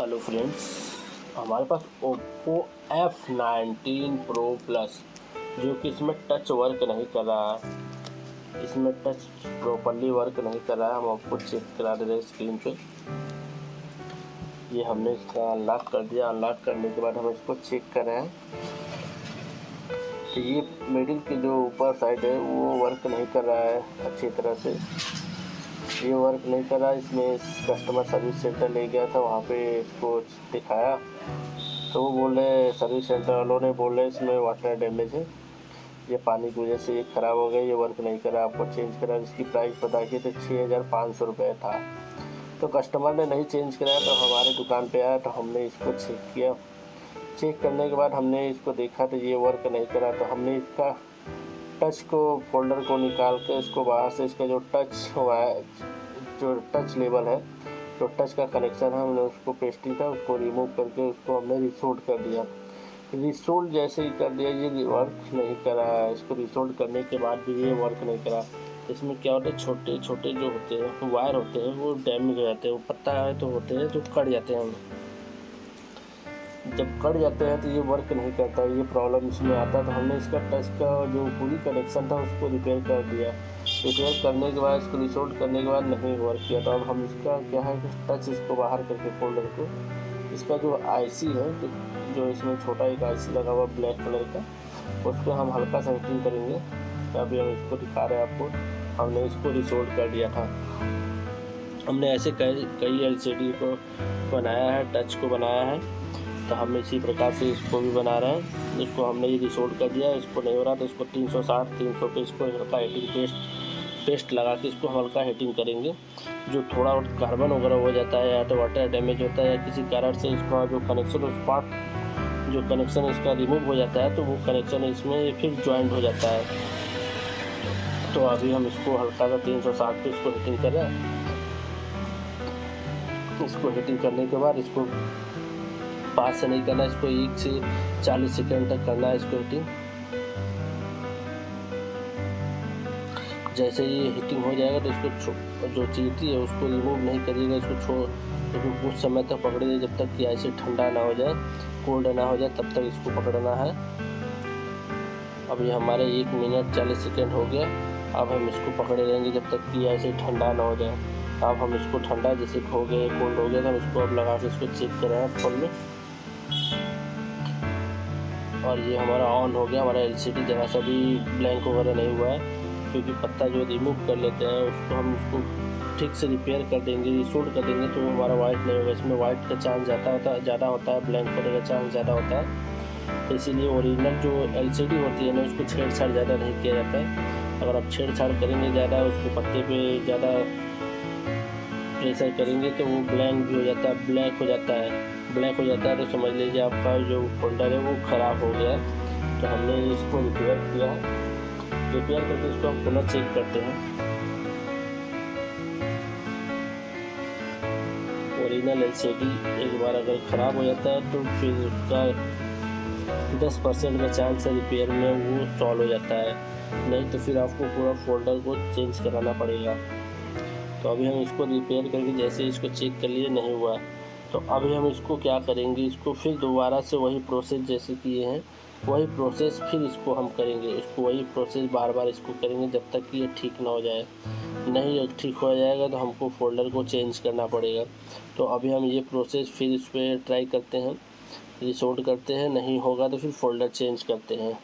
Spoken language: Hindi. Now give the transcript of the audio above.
हेलो फ्रेंड्स, हमारे पास ओप्पो F19 Pro Plus जो कि इसमें टच वर्क नहीं कर रहा है। इसमें टच प्रॉपर्ली वर्क नहीं कर रहा है। हम आपको चेक करा दे रहे हैं स्क्रीन पे। ये हमने इसका अनलॉक कर दिया। अनलॉक करने के बाद हम इसको चेक कर रहे हैं। तो ये मिडिल की जो ऊपर साइड है वो वर्क नहीं कर रहा है अच्छी तरह से। ये वर्क नहीं कर रहा। इसमें कस्टमर सर्विस सेंटर ले गया था, वहाँ पे इसको दिखाया तो वो बोल रहे, सर्विस सेंटर वालों ने बोल रहे इसमें वाटर डैमेज है, ये पानी की वजह से ये ख़राब हो गया, ये वर्क नहीं करा, आपको चेंज करा। इसकी प्राइस पता की तो 6500 रुपये था। तो कस्टमर ने नहीं चेंज कराया तो हमारे दुकान पे आया तो हमने इसको चेक किया। चेक करने के बाद हमने इसको देखा तो ये वर्क नहीं करा। तो हमने इसका टच को फोल्डर को निकाल के इसको बाहर से इसका जो टच हुआ है, जो टच लेवल है, जो टच का कनेक्शन है, हमने उसको पेस्टिंग था उसको रिमूव करके उसको हमने रिसोल्ड कर दिया। रिसोल्ड जैसे ही कर दिया ये वर्क नहीं करा। इसको रिसोल्ड करने के बाद भी ये वर्क नहीं करा। इसमें क्या होता है, छोटे छोटे जो होते हैं वायर होते हैं वो डैमेज हो जाते हैं। वो पत्ता है तो होते हैं जो कट जाते हैं। जब कट जाते हैं तो ये वर्क नहीं करता, ये प्रॉब्लम इसमें आता है। तो हमने इसका टच का जो पूरी कनेक्शन था उसको रिपेयर कर दिया। रिपेयर करने के बाद इसको रिसोल्ड करने के बाद नहीं वर्क किया। तो अब हम इसका क्या है कि टच इसको बाहर करके फोल्डर को, इसका जो आईसी है, जो इसमें छोटा एक आईसी लगा हुआ ब्लैक कलर का, उस पर हम हल्का सा हिटिंग करेंगे। तो अभी हम इसको दिखा रहे हैं आपको। हमने इसको रिसोल्ड कर दिया था। हमने ऐसे कई LCD को बनाया है, टच को बनाया है। तो हम इसी प्रकार से इसको भी बना रहे हैं। इसको हमने ये रिसोल्ड कर दिया। इसको नहीं हो रहा तो इसको 360-300 पे इसको हल्का हीटिंग पेस्ट लगा के इसको हम हल्का हीटिंग करेंगे। जो थोड़ा और कार्बन वगैरह हो जाता है या तो वाटर डैमेज होता है या किसी कारण से इसका जो कनेक्शन उस पार्ट जो कनेक्शन इसका रिमूव हो जाता है तो वो कनेक्शन इसमें फिर ज्वाइंट हो जाता है। तो अभी हम इसको हल्का सा 360 पे इसको हीटिंग कर रहे हैं। इसको हीटिंग करने के बाद इसको पास से नहीं करना, इसको 1 से 40 सेकेंड तक करना है इसको हीटिंग। जैसे ये हीटिंग हो जाएगा तो इसको जो चीटी है उसको रिमूव नहीं करिएगा। इसको कुछ समय तक पकड़िए जब तक कि ऐसे ठंडा ना हो जाए, कोल्ड ना हो जाए, तब तक इसको पकड़ना है। अभी हमारे 1 मिनट 40 सेकेंड हो गया। अब हम इसको पकड़े रहेंगे जब तक कि ऐसे ठंडा ना हो जाए। अब हम इसको ठंडा जैसे हो गया, कोल्ड हो गया तो हम इसको अब लगा के इसको चेक कर रहे हैं फोन में। और ये हमारा ऑन हो गया। हमारा LCD जगह से भी ब्लैंक वगैरह नहीं हुआ है, क्योंकि पत्ता जो रिमूव कर लेते हैं उसको हम उसको ठीक से रिपेयर कर देंगे, रिसोल्ड कर देंगे तो हमारा वाइट नहीं होगा। इसमें वाइट का चांस ज़्यादा होता है, ब्लैंक होने का चांस ज़्यादा होता है। तो इसीलिए ओरिजिनल जो LCD होती है ना उसको छेड़छाड़ ज़्यादा नहीं किया जाता है। अगर आप छेड़छाड़ करेंगे ज़्यादा, उसको पत्ते पे ज़्यादा प्रेशर करेंगे तो वो ब्लैंक भी हो जाता है, ब्लैक हो जाता है। ब्लैक हो जाता है तो समझ लीजिए आपका जो फोल्डर है वो ख़राब हो गया। तो हमने इसको रिपेयर किया है। रिपेयर करके इसको हम पुनः चेक करते हैं। ओरिजिनल LCD एक बार अगर ख़राब हो जाता है तो फिर उसका 10% का चांस है रिपेयर में वो सॉल्व हो जाता है, नहीं तो फिर आपको पूरा फोल्डर को चेंज कराना पड़ेगा। तो अभी हम इसको रिपेयर करके जैसे इसको चेक कर लिए नहीं हुआ, तो अभी हम इसको क्या करेंगे, इसको फिर दोबारा से वही प्रोसेस जैसे किए हैं वही प्रोसेस फिर इसको हम करेंगे। इसको वही प्रोसेस बार बार इसको करेंगे जब तक कि ये ठीक ना हो जाए। नहीं ठीक हो जाएगा तो हमको फोल्डर को चेंज करना पड़ेगा। तो अभी हम ये प्रोसेस फिर इस पर ट्राई करते हैं, रिसोल्ड करते हैं। नहीं होगा तो फिर फोल्डर चेंज करते हैं।